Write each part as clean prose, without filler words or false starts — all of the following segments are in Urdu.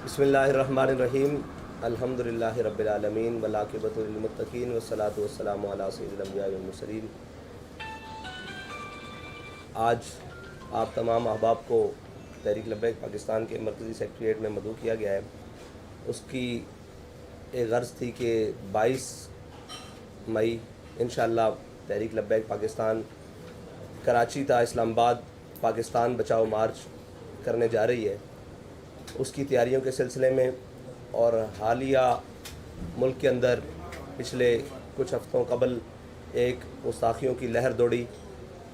بسم اللہ الرحمن الرحیم الحمدللہ رب العالمین والعاقبۃ للمتقین والصلاۃ والسلام علی سید الانبیاء والمرسلین۔ آج آپ تمام احباب کو تحریک لبیک پاکستان کے مرکزی سیکریٹریٹ میں مدعو کیا گیا ہے۔ اس کی ایک غرض تھی کہ 22 مئی انشاءاللہ تحریک لبیک پاکستان کراچی تا اسلام آباد پاکستان بچاؤ مارچ کرنے جا رہی ہے۔ اس کی تیاریوں کے سلسلے میں اور حالیہ ملک کے اندر پچھلے کچھ ہفتوں قبل ایک گستاخیوں کی لہر دوڑی،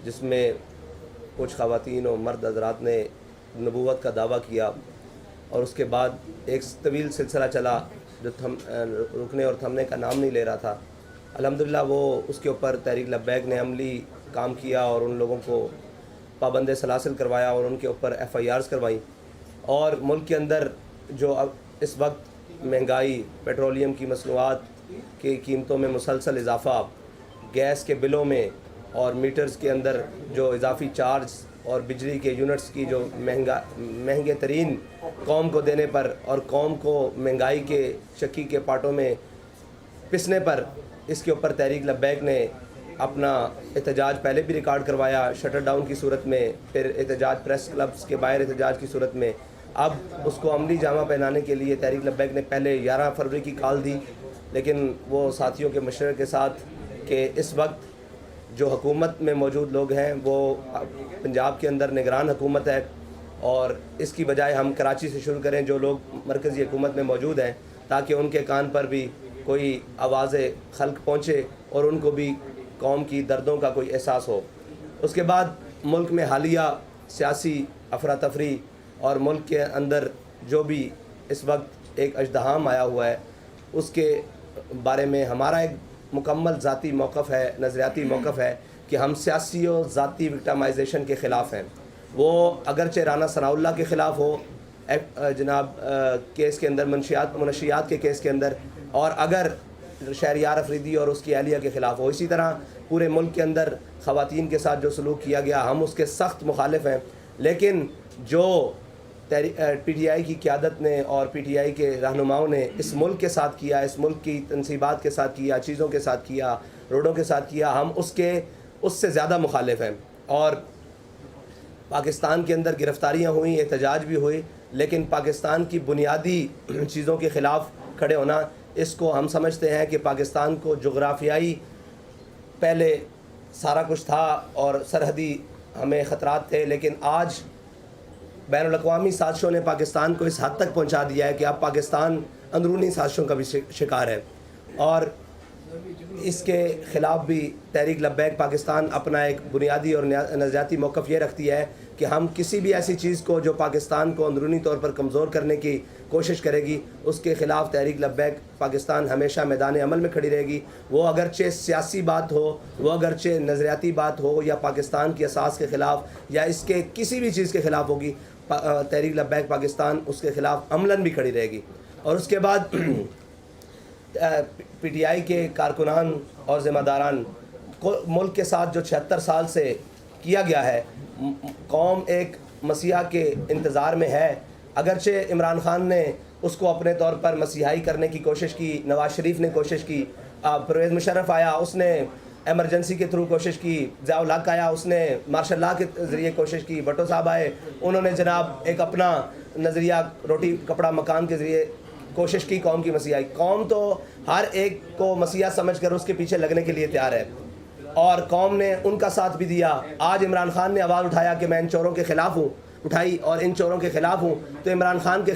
جس میں کچھ خواتین و مرد حضرات نے نبوت کا دعویٰ کیا، اور اس کے بعد ایک طویل سلسلہ چلا جو رکنے اور تھمنے کا نام نہیں لے رہا تھا۔ الحمدللہ وہ اس کے اوپر تحریک لبیک نے عملی کام کیا اور ان لوگوں کو پابند سلاسل کروایا اور ان کے اوپر FIRs کروائیں، اور ملک کے اندر جو اب اس وقت مہنگائی، پیٹرولیم کی مصنوعات کی قیمتوں میں مسلسل اضافہ، گیس کے بلوں میں اور میٹرز کے اندر جو اضافی چارج اور بجلی کے یونٹس کی جو مہنگے ترین قوم کو دینے پر اور قوم کو مہنگائی کے چکی کے پاٹوں میں پسنے پر، اس کے اوپر تحریک لبیک نے اپنا احتجاج پہلے بھی ریکارڈ کروایا، شٹر ڈاؤن کی صورت میں، پھر احتجاج پریس کلبز کے باہر احتجاج کی صورت میں۔ اب اس کو عملی جامہ پہنانے کے لیے تحریک لبیک نے پہلے 11 فروری کی کال دی، لیکن وہ ساتھیوں کے مشورے کے ساتھ کہ اس وقت جو حکومت میں موجود لوگ ہیں وہ پنجاب کے اندر نگران حکومت ہے، اور اس کی بجائے ہم کراچی سے شروع کریں جو لوگ مرکزی حکومت میں موجود ہیں، تاکہ ان کے کان پر بھی کوئی آواز خلق پہنچے اور ان کو بھی قوم کی دردوں کا کوئی احساس ہو۔ اس کے بعد ملک میں حالیہ سیاسی افراتفری اور ملک کے اندر جو بھی اس وقت ایک اژدہام آیا ہوا ہے، اس کے بارے میں ہمارا ایک مکمل ذاتی موقف ہے، نظریاتی موقف ہے کہ ہم سیاسی و ذاتی وکٹمائزیشن کے خلاف ہیں۔ وہ اگرچہ رانا ثناء اللہ کے خلاف ہو جناب کیس کے اندر، منشیات کے کیس کے اندر، اور اگر شہریار افریدی اور اس کی اہلیہ کے خلاف ہو، اسی طرح پورے ملک کے اندر خواتین کے ساتھ جو سلوک کیا گیا ہم اس کے سخت مخالف ہیں۔ لیکن جو PTI کی قیادت نے اور PTI کے رہنماؤں نے اس ملک کے ساتھ کیا، اس ملک کی تنصیبات کے ساتھ کیا، چیزوں کے ساتھ کیا، روڈوں کے ساتھ کیا، ہم اس سے زیادہ مخالف ہیں۔ اور پاکستان کے اندر گرفتاریاں ہوئیں، احتجاج بھی ہوئی، لیکن پاکستان کی بنیادی چیزوں کے خلاف کھڑے ہونا، اس کو ہم سمجھتے ہیں کہ پاکستان کو جغرافیائی پہلے سارا کچھ تھا اور سرحدی ہمیں خطرات تھے، لیکن آج بین الاقوامی سازشوں نے پاکستان کو اس حد تک پہنچا دیا ہے کہ اب پاکستان اندرونی سازشوں کا بھی شکار ہے، اور اس کے خلاف بھی تحریک لبیک پاکستان اپنا ایک بنیادی اور نظریاتی موقف یہ رکھتی ہے کہ ہم کسی بھی ایسی چیز کو جو پاکستان کو اندرونی طور پر کمزور کرنے کی کوشش کرے گی، اس کے خلاف تحریک لبیک پاکستان ہمیشہ میدان عمل میں کھڑی رہے گی۔ وہ اگرچہ سیاسی بات ہو، وہ اگرچہ نظریاتی بات ہو، یا پاکستان کی اساس کے خلاف یا اس کے کسی بھی چیز کے خلاف ہوگی، تحریک لبیک پاکستان اس کے خلاف عملاً بھی کھڑی رہے گی۔ اور اس کے بعد PTI کے کارکنان اور ذمہ داران کو ملک کے ساتھ جو 76 سال سے کیا گیا ہے، قوم ایک مسیحا کے انتظار میں ہے۔ اگرچہ عمران خان نے اس کو اپنے طور پر مسیحائی کرنے کی کوشش کی، نواز شریف نے کوشش کی، پرویز مشرف آیا اس نے ایمرجنسی کے تھرو کوشش کی، ضیاء الحق آیا اس نے مارشل لا کے ذریعے کوشش کی، بھٹو صاحب آئے انہوں نے جناب ایک اپنا نظریہ روٹی کپڑا مکان کے ذریعے کوشش کی قوم کی مسیحائی۔ قوم تو ہر ایک کو مسیحا سمجھ کر اس کے پیچھے لگنے کے لیے تیار ہے، اور قوم نے ان کا ساتھ بھی دیا۔ آج عمران خان نے آواز اٹھایا کہ میں ان چوروں کے خلاف ہوں، اٹھائی اور ان چوروں کے خلاف ہوں، تو عمران خان کے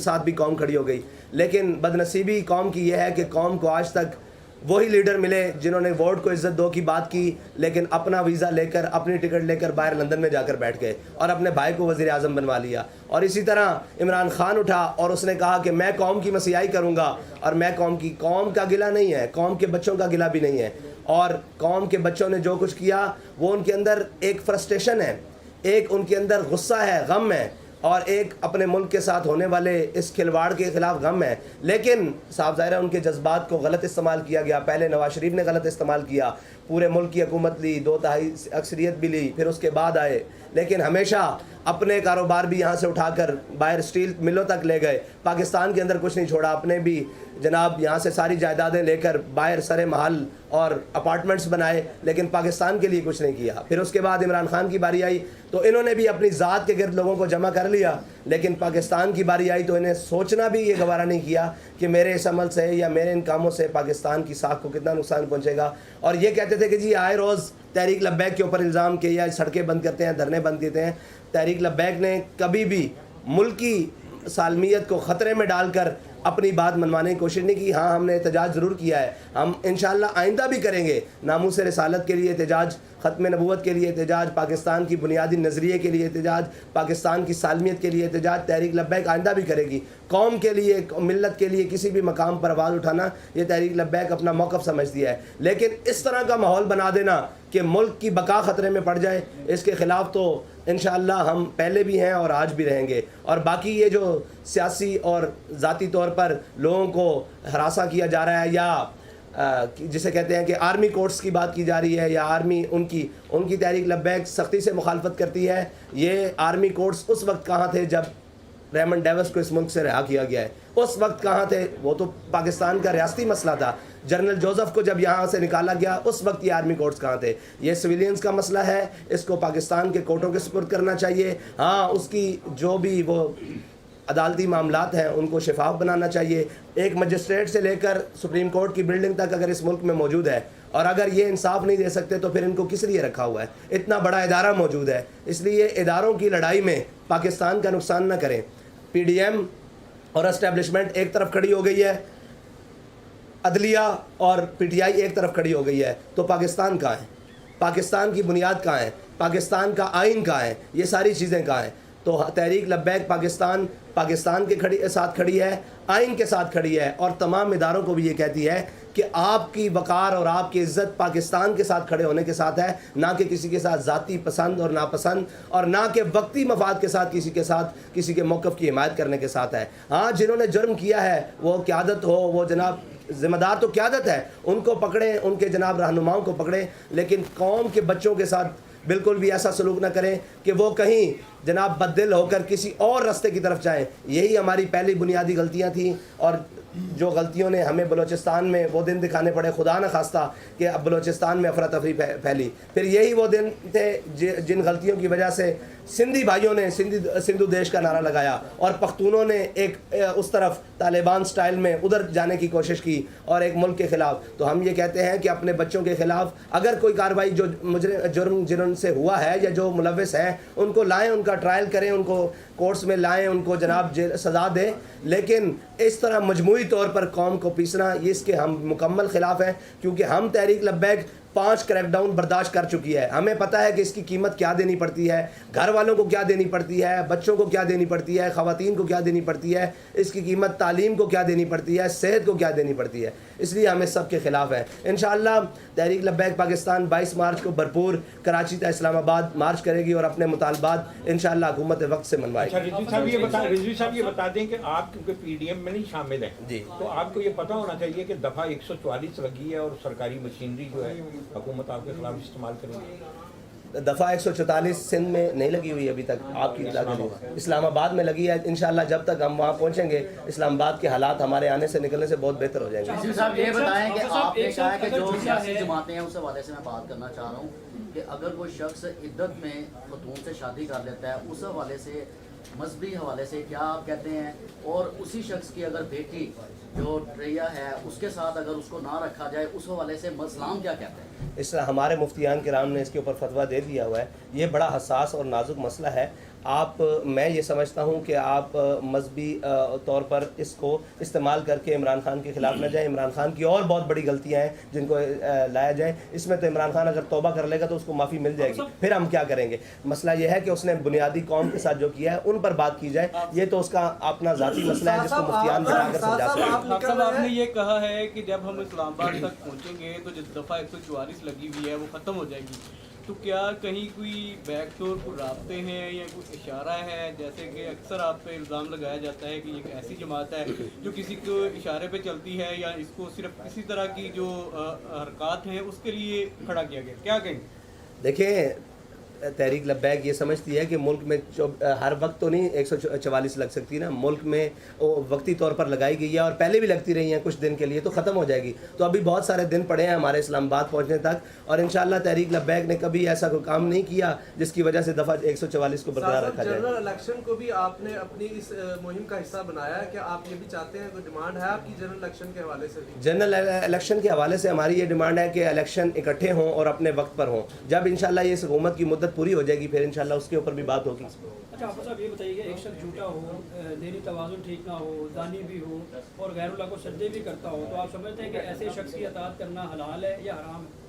ساتھ بھی قوم کھڑی ہو گئی۔ لیکن بدنصیبی قوم کی یہ ہے کہ قوم کو آج تک وہی لیڈر ملے جنہوں نے ووٹ کو عزت دو کی بات کی، لیکن اپنا ویزا لے کر، اپنی ٹکٹ لے کر باہر لندن میں جا کر بیٹھ گئے اور اپنے بھائی کو وزیر اعظم بنوا لیا۔ اور اسی طرح عمران خان اٹھا اور اس نے کہا کہ میں قوم کی مسیحائی کروں گا، اور میں قوم کا گلہ نہیں ہے، قوم کے بچوں کا گلہ بھی نہیں ہے، اور قوم کے بچوں نے جو کچھ کیا وہ ان کے اندر ایک فرسٹریشن ہے، ایک ان کے اندر غصہ ہے، غم ہے، اور ایک اپنے ملک کے ساتھ ہونے والے اس کھلواڑ کے خلاف غم ہے۔ لیکن صاحب ظاہر ہے ان کے جذبات کو غلط استعمال کیا گیا، پہلے نواز شریف نے غلط استعمال کیا، پورے ملک کی حکومت لی, 2/3 اکثریت بھی لی, پھر اس کے بعد آئے, لیکن ہمیشہ اپنے کاروبار بھی یہاں سے اٹھا کر باہر اسٹیل ملوں تک لے گئے. پاکستان کے اندر کچھ نہیں چھوڑا, اپنے بھی جناب یہاں سے ساری جائیدادیں لے کر باہر سرے محل اور اپارٹمنٹس بنائے, لیکن پاکستان کے لیے کچھ نہیں کیا. پھر اس کے بعد عمران خان کی باری آئی تو انہوں نے بھی اپنی ذات کے گرد لوگوں کو جمع کر لیا, لیکن پاکستان کی باری آئی تو انہیں سوچنا بھی یہ گوارا نہیں کیا کہ میرے اس عمل سے یا میرے ان کاموں سے پاکستان کی ساکھ کو کتنا نقصان پہنچے گا. اور یہ کہتے تھے کہ جی آئے روز تحریک لبیک کے اوپر الزام کہ یا سڑکیں بند کرتے ہیں, دھرنے بند کرتے ہیں. تحریک لبیک نے کبھی بھی ملکی سالمیت کو خطرے میں ڈال کر اپنی بات منوانے کی کوشش نہیں کی. ہاں ہم نے احتجاج ضرور کیا ہے, ہم انشاءاللہ آئندہ بھی کریں گے. ناموس رسالت کے لیے احتجاج, ختم نبوت کے لیے احتجاج, پاکستان کی بنیادی نظریے کے لیے احتجاج, پاکستان کی سالمیت کے لیے احتجاج تحریک لبیک آئندہ بھی کرے گی. قوم کے لیے, ملت کے لیے کسی بھی مقام پر آواز اٹھانا یہ تحریک لبیک اپنا موقف سمجھتی ہے. لیکن اس طرح کا ماحول بنا دینا کہ ملک کی بقا خطرے میں پڑ جائے, اس کے خلاف تو انشاءاللہ ہم پہلے بھی ہیں اور آج بھی رہیں گے. اور باقی یہ جو سیاسی اور ذاتی طور پر لوگوں کو ہراساں کیا جا رہا ہے یا جسے کہتے ہیں کہ آرمی کورٹس کی بات کی جا رہی ہے یا آرمی ان کی تحریک لبیک سختی سے مخالفت کرتی ہے. یہ آرمی کورٹس اس وقت کہاں تھے جب ریمنڈ ڈیوس کو اس ملک سے رہا کیا گیا ہے؟ اس وقت کہاں تھے؟ وہ تو پاکستان کا ریاستی مسئلہ تھا. جنرل جوزف کو جب یہاں سے نکالا گیا اس وقت یہ آرمی کورٹس کہاں تھے؟ یہ سویلینز کا مسئلہ ہے, اس کو پاکستان کے کورٹوں کے سپرد کرنا چاہیے. ہاں اس کی جو بھی وہ عدالتی معاملات ہیں ان کو شفاف بنانا چاہیے. ایک مجسٹریٹ سے لے کر سپریم کورٹ کی بلڈنگ تک اگر اس ملک میں موجود ہے اور اگر یہ انصاف نہیں دے سکتے تو پھر ان کو کس لیے رکھا ہوا ہے؟ اتنا بڑا ادارہ موجود ہے. اس لیے اداروں کی لڑائی میں پاکستان کا نقصان نہ کریں. پی ڈی ایم اور اسٹیبلشمنٹ ایک طرف کھڑی ہو گئی ہے, عدلیہ اور پی ٹی آئی ایک طرف کھڑی ہو گئی ہے, تو پاکستان کہاں ہے؟ پاکستان کی بنیاد کہاں ہے؟ پاکستان کا آئین کہاں ہے؟ یہ ساری چیزیں کہاں ہیں؟ تو تحریک لبیک پاکستان کے ساتھ کھڑی ہے, آئین کے ساتھ کھڑی ہے, اور تمام اداروں کو بھی یہ کہتی ہے کہ آپ کی وقار اور آپ کی عزت پاکستان کے ساتھ کھڑے ہونے کے ساتھ ہے, نہ کہ کسی کے ساتھ ذاتی پسند اور ناپسند, اور نہ کہ وقتی مفاد کے ساتھ کسی کے موقف کی حمایت کرنے کے ساتھ ہے. ہاں جنہوں نے جرم کیا ہے وہ قیادت ہو, وہ جناب ذمہ دار تو قیادت ہے, ان کو پکڑیں, ان کے جناب رہنماؤں کو پکڑیں, لیکن قوم کے بچوں کے ساتھ بالکل بھی ایسا سلوک نہ کریں کہ وہ کہیں جناب بددل ہو کر کسی اور راستے کی طرف جائیں. یہی ہماری پہلی بنیادی غلطیاں تھیں, اور جو غلطیوں نے ہمیں بلوچستان میں وہ دن دکھانے پڑے, خدا نہ خواستہ کہ اب بلوچستان میں افراتفری پھیلی. پھر یہی وہ دن تھے جن غلطیوں کی وجہ سے سندھی بھائیوں نے سندھو دیش کا نعرہ لگایا اور پختونوں نے ایک اس طرف طالبان سٹائل میں ادھر جانے کی کوشش کی اور ایک ملک کے خلاف. تو ہم یہ کہتے ہیں کہ اپنے بچوں کے خلاف اگر کوئی کارروائی جو جرم جن سے ہوا ہے یا جو ملوث ہیں ان کو لائیں, ان کا ٹرائل کریں, ان کو کورٹس میں لائیں, ان کو جناب سزا دیں, لیکن اس طرح مجموعی طور پر قوم کو پیسنا یہ اس کے ہم مکمل خلاف ہیں. کیونکہ ہم تحریک لبیک 5 کریک ڈاؤن برداشت کر چکی ہے. ہمیں پتہ ہے کہ اس کی قیمت کیا دینی پڑتی ہے, گھر والوں کو کیا دینی پڑتی ہے, بچوں کو کیا دینی پڑتی ہے, خواتین کو کیا دینی پڑتی ہے, اس کی قیمت تعلیم کو کیا دینی پڑتی ہے, صحت کو کیا دینی پڑتی ہے. اس لیے ہمیں سب کے خلاف ہے. انشاءاللہ تحریک لبیک پاکستان 22 مارچ کو بھرپور کراچی تا اسلام آباد مارچ کرے گی اور اپنے مطالبات انشاءاللہ حکومت وقت سے منوائے گی. رضوی صاحب یہ بتا دیں کہ آپ کیونکہ پی ڈی ایم میں نہیں شامل ہیں جی, تو آپ کو یہ پتہ ہونا چاہیے کہ دفعہ 144 لگی ہے اور سرکاری مشینری جو ہے حکومت آپ کے خلاف استعمال کرے گی. دفعہ 144 سندھ میں نہیں لگی ہوئی ابھی تک, آپ کی اطلاع کے لیے اسلام آباد میں لگی ہے. انشاءاللہ جب تک ہم وہاں پہنچیں گے اسلام آباد کے حالات ہمارے آنے سے نکلنے سے بہت بہتر ہو جائیں گے. صاحب یہ بتائیں کہ آپ نے کہا کہ جو سیاسی جماعتیں ہیں اس حوالے سے میں بات کرنا چاہ رہا ہوں کہ اگر کوئی شخص عدت میں خاتون سے شادی کر لیتا ہے اس حوالے سے, مذہبی حوالے سے کیا آپ کہتے ہیں, اور اسی شخص کی اگر بیٹی جو ٹریا ہے اس کے ساتھ اگر اس کو نہ رکھا جائے اس حوالے سے اسلام کیا کہتے ہیں؟ اس طرح ہمارے مفتیان کرام نے اس کے اوپر فتویٰ دے دیا ہوا ہے. یہ بڑا حساس اور نازک مسئلہ ہے. میں یہ سمجھتا ہوں کہ آپ مذہبی طور پر اس کو استعمال کر کے عمران خان کے خلاف نہ جائیں. عمران خان کی اور بہت بڑی غلطیاں ہیں جن کو لایا جائے. اس میں تو عمران خان اگر توبہ کر لے گا تو اس کو معافی مل جائے گی, پھر ہم کیا کریں گے. مسئلہ یہ ہے کہ اس نے بنیادی قوم کے ساتھ جو کیا ہے ان پر بات کی جائے. یہ تو اس کا اپنا ذاتی مسئلہ ہے جس کو مفتیان بنا کر سمجھا سکتے ہیں. صاحب آپ نے یہ کہا ہے کہ جب ہم اسلام آباد تک پہنچیں گے تو جس دفعہ 144 لگی ہوئی ہے وہ ختم ہو جائے گی. تو کیا کہیں کوئی بیک ڈور کو رابطے ہیں یا کوئی اشارہ ہے؟ جیسے کہ اکثر آپ پہ الزام لگایا جاتا ہے کہ یہ ایک ایسی جماعت ہے جو کسی کو اشارے پہ چلتی ہے یا اس کو صرف کسی طرح کی جو حرکات ہیں اس کے لیے کھڑا کیا گیا، کیا کہیں؟ دیکھیں تحریک لبیک یہ سمجھتی ہے کہ ملک میں ہر وقت تو نہیں 144 لگ سکتی نا، ملک میں وقتی طور پر لگائی گئی ہے اور پہلے بھی لگتی رہی ہیں کچھ دن کے لیے، تو ختم ہو جائے گی. تو ابھی بہت سارے دن پڑے ہیں ہمارے اسلام آباد پہنچنے تک، اور انشاءاللہ تحریک لبیک نے کبھی ایسا کوئی کام نہیں کیا جس کی وجہ سے دفعہ 144 کو برقرار رکھا جائے. جنرل الیکشن کو بھی آپ نے اپنی اس مہم کا حصہ بنایا ہے، کیا آپ یہ بھی چاہتے ہیں، کوئی ڈیمانڈ ہے آپ کی جنرل الیکشن کے حوالے سے بھی؟ جنرل الیکشن کے حوالے سے ہماری یہ ڈیمانڈ ہے کہ الیکشن اکٹھے ہوں اور اپنے وقت پر ہوں. جب انشاءاللہ یہ اس حکومت کی مدت پوری ہو جائے گی پھر انشاءاللہ اس کے اوپر بھی بات ہوگی. اچھا آپ صاحب یہ بتائیے کہ ایک شخص جھوٹا ہو، دینی توازن ٹھیک نہ ہو، زانی بھی ہو اور غیر اللہ کو سجدے بھی کرتا ہو، تو آپ سمجھتے ہیں کہ ایسے شخص کی اطاعت کرنا حلال ہے یا حرام ہے؟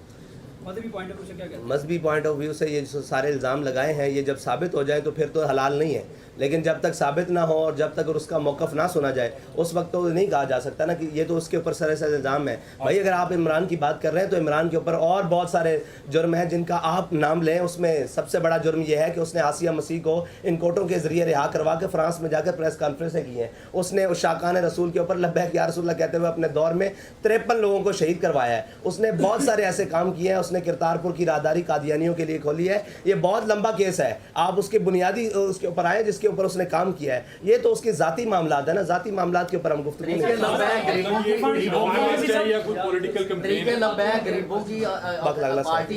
مذہبی پوائنٹ آف ویو سے کیا کہتے ہیں؟ مذہبی پوائنٹ آف ویو سے یہ جو سارے الزام لگائے ہیں یہ جب ثابت ہو جائے تو پھر تو حلال نہیں ہے، لیکن جب تک ثابت نہ ہو اور جب تک اس کا موقف نہ سنا جائے اس وقت تو نہیں کہا جا سکتا نا کہ یہ تو اس کے اوپر سراسر الزام ہے. بھائی اگر آپ عمران کی بات کر رہے ہیں تو عمران کے اوپر اور بہت سارے جرم ہیں جن کا آپ نام لیں. اس میں سب سے بڑا جرم یہ ہے کہ اس نے آسیہ مسیح کو ان کوٹوں کے ذریعے رہا کروا کے فرانس میں جا کر پریس کانفرنسیں کی ہیں. اس نے عشاقان رسول کے اوپر لبیک یا رسول اللہ کہتے ہوئے اپنے دور میں 53 لوگوں کو شہید کروایا ہے. اس نے بہت سارے ایسے کام کیے ہیں. اس نے کرتارپور کی راہداری قادیانیوں کے لیے کھولی ہے. یہ بہت لمبا کیس ہے، آپ اس کے بنیادی اس کے اوپر آئیں جس کے اوپر اس نے کام کیا ہے. یہ تو اس کے ذاتی معاملات ہیں نا، ذاتی معاملات کے اوپر ہم گفتگو نہیں کریں. غریبوں کی پارٹی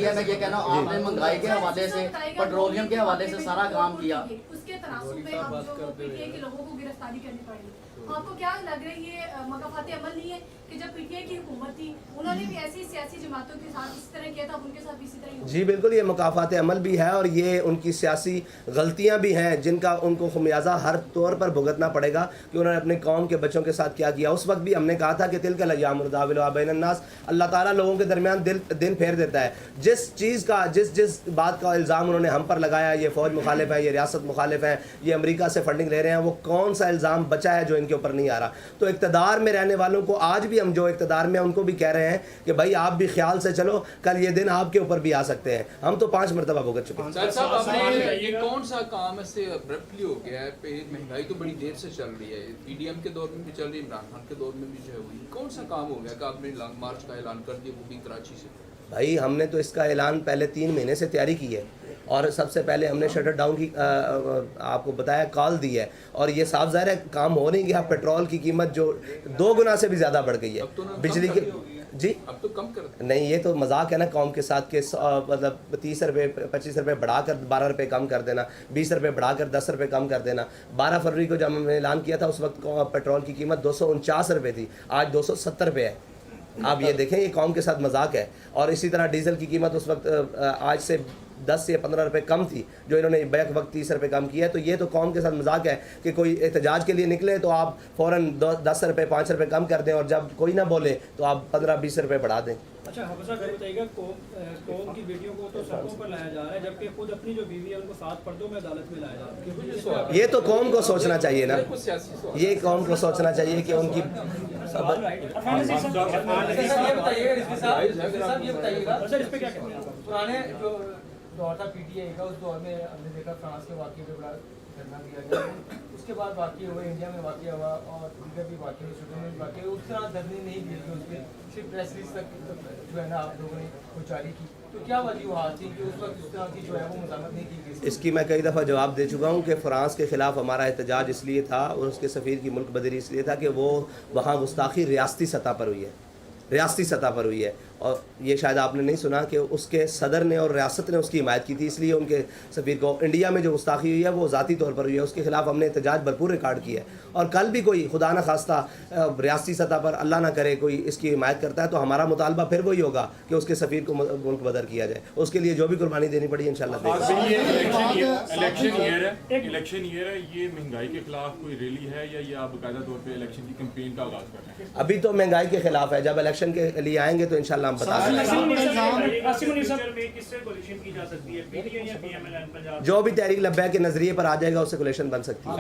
ہے. میں یہ کہنا ہوں آپ نے مہنگائی کے حوالے سے، پیٹرولیم کے حوالے سے سارا کام کیا. اس کے تناسب میں ہم جو پی ٹی آئی کے لوگوں کو گرفتاری کرنی پڑی. آپ کو کیا لگ رہا ہے یہ مقافات عمل نہیں ہے کہ جب پی ٹی آئی کی حکومت تھی انہوں نے بھی ایسی سیاسی جماعتوں کے ساتھ اسی طرح کیا تھا، ان کے ساتھ بھی اسی طرح ہی؟ جی بالکل، یہ مقافات عمل بھی ہے اور یہ ان کی سیاسی غلطیاں بھی ہیں جن کا ان کو خمیازہ ہر طور پر بھگتنا پڑے گا کہ انہوں نے اپنے قوم کے بچوں کے ساتھ کیا کیا. اس وقت بھی ہم نے کہا تھا کہ تلک الایام نداولها بین الناس. اللہ تعالیٰ لوگوں کے درمیان دن پھیر دیتا ہے. جس چیز کا جس بات کا الزام انہوں نے ہم پر لگایا، یہ فوج مخالف ہے، یہ ریاست مخالف ہے، یہ امریکہ سے فنڈنگ لے رہے ہیں، وہ کون سا الزام بچا ہے جو ان کے اوپر نہیں آ رہا. تو اقتدار میں رہنے والوں کو آج بھی ہم جو اقتدار میں ان کو بھی کہہ رہے ہیں کہ بھائی آپ بھی خیال سے چلو، کل یہ دن آپ کے اوپر بھی آ سکتے ہیں. ہم تو 5 مرتبہ بھگت چکے ہیں. صاحب آپ نے یہ کون سا کام اس سے ابرپٹلی ہو گیا ہے؟ مہنگائی تو بڑی دیر سے چل رہی ہے، پی ڈی ایم کے دور میں بھی چل رہی ہے، عمران خان کے دور میں بھی جو ہے ہوئی. کون سا کام ہو گیا کہ آپ نے لانگ مارچ کا اعلان کر دیا، وہ بھی کراچی سے؟ بھائی ہم نے تو اس کا اعلان پہلے 3 مہینے سے تیاری کی ہے اور سب سے پہلے ہم نے شٹر ڈاؤن کی آپ کو بتایا کال دی ہے. اور یہ صاف ظاہر ہے کام ہو نہیں گیا. پیٹرول کی قیمت جو 2 گنا سے بھی زیادہ بڑھ گئی ہے. بجلی کی جی اب تو کم کر نہیں، یہ تو مذاق ہے نا قوم کے ساتھ کہ مطلب 30 روپے 25 روپے بڑھا کر 12 روپے کم کر دینا، 20 روپے بڑھا کر 10 روپے کم کر دینا. 12 فروری کو جب ہم نے اعلان کیا تھا اس وقت پیٹرول کی قیمت 249 روپے تھی، آج 270 روپے ہے. آپ یہ دیکھیں یہ قوم کے ساتھ مذاق ہے. اور اسی طرح ڈیزل کی قیمت اس وقت آج سے 10 یا 15 روپے کم تھی جو انہوں نے بیک وقت 30 روپے کم کیا ہے. تو یہ تو قوم کے ساتھ مذاق ہے کہ کوئی احتجاج کے لیے نکلے تو آپ فوراً 10 روپے 5 روپے کم کر دیں اور جب کوئی نہ بولے تو آپ 15-20 روپے بڑھا دیں. اچھا حفصہ یہ بتائیے گا قوم کی بیٹیوں کو تو سڑکوں پر لایا جا رہا ہے جبکہ خود اپنی جو بیوی ہے ان کو 7 پردوں میں عدالت میں لایا جا رہا ہے. یہ تو قوم کو سوچنا چاہیے نا، یہ قوم کو سوچنا چاہیے کہ ان کی پرانے جو دور تھا پی ٹی آئی کا، اس دور میں ہم نے دیکھا فرانس کے واقعے پہ بڑا دھرنا دیا گیا. اس کے بعد واقعے ہوئے، انڈیا میں واقعہ ہوا اور دیگر بھی واقعے ہوئے، چھوٹے میں بھی واقعے ہوئے. اس طرح دھرنے نہیں دیے گئے، اس پہ صرف پریس ریلیز تک جو ہے نا آپ لوگوں نے وہ جاری کی. تو کیا وجوہات تھی کہ اس وقت اس طرح کی جو ہے وہ مزاحمت نہیں کی گئی؟ اس کی میں کئی دفعہ جواب دے چکا ہوں کہ فرانس کے خلاف ہمارا احتجاج اس لیے تھا اور اس کے سفیر کی ملک بدری اس لیے تھا کہ وہ وہاں گستاخی ریاستی سطح پر ہوئی ہے، ریاستی سطح پر ہوئی ہے. اور یہ شاید آپ نے نہیں سنا کہ اس کے صدر نے اور ریاست نے اس کی حمایت کی تھی، اس لیے ان کے سفیر کو. انڈیا میں جو گستاخی ہوئی ہے وہ ذاتی طور پر ہوئی ہے، اس کے خلاف ہم نے احتجاج بھرپور ریکارڈ کیا ہے. اور کل بھی کوئی خدا نہ خواستہ ریاستی سطح پر اللہ نہ کرے کوئی اس کی حمایت کرتا ہے تو ہمارا مطالبہ پھر وہی ہوگا کہ اس کے سفیر کو ملک بدر کیا جائے. اس کے لیے جو بھی قربانی دینی پڑی انشاءاللہ دے گا. الیکشن ایئر ہے، یہ مہنگائی کے خلاف کوئی ریلی ہے یا یہ آپ باقاعدہ طور پہ الیکشن کی کمپین کا آغاز کر رہے ہیں؟ ابھی تو مہنگائی کے خلاف ہے، جب الیکشن کے لیے آئیں گے تو انشاءاللہ ہم بتا دیں گے. جو بھی تحریک لبیک کے نظریے پر آ جائے گا اس سے کولیشن بن سکتی ہے.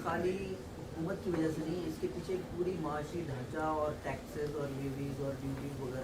خالی حکومت کی وجہ سے نہیں، اس کے پیچھے ایک پوری معاشی ڈھانچہ اور ٹیکسز اور لیویز اور ڈیوٹیز وغیرہ